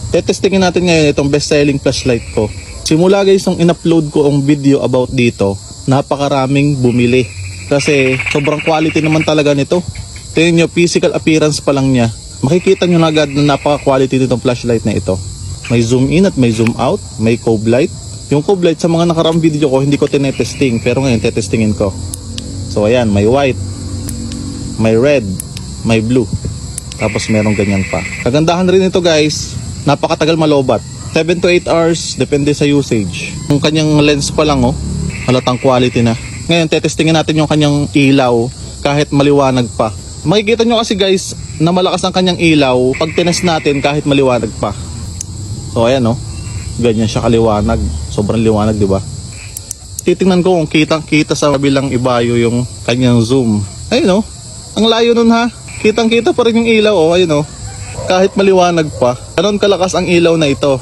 Tetestingin natin ngayon itong best-selling flashlight ko. Simula guys nung in-upload ko ang video about dito, napakaraming bumili. Kasi sobrang quality naman talaga nito. Tingnan nyo, physical appearance pa lang niya. Makikita nyo na agad na napaka-quality nitong flashlight na ito. May zoom in at may zoom out, may cove light. Yung cove light sa mga nakaraang video ko hindi ko tinetesting, pero ngayon tetestingin ko. So ayan, may white, may red, may blue. Tapos merong ganyan pa. Kagandahan rin ito guys, napakatagal malobat. 7 to 8 hours, depende sa usage. Yung kanyang lens pa lang halatang quality na. Ngayon tetestingin natin yung kanyang ilaw kahit maliwanag pa. Makikita nyo kasi guys na malakas ang kanyang ilaw pag tinest natin kahit maliwanag pa. So ayan ganyan siya kaliwanag. Sobrang liwanag, di ba? Titingnan ko kung kitang-kita sa kabilang ibayo yung kanyang zoom. Ayun ang layo nun ha. Kitang-kita pa rin yung ilaw ayun kahit maliwanag pa. Ganon kalakas ang ilaw na ito.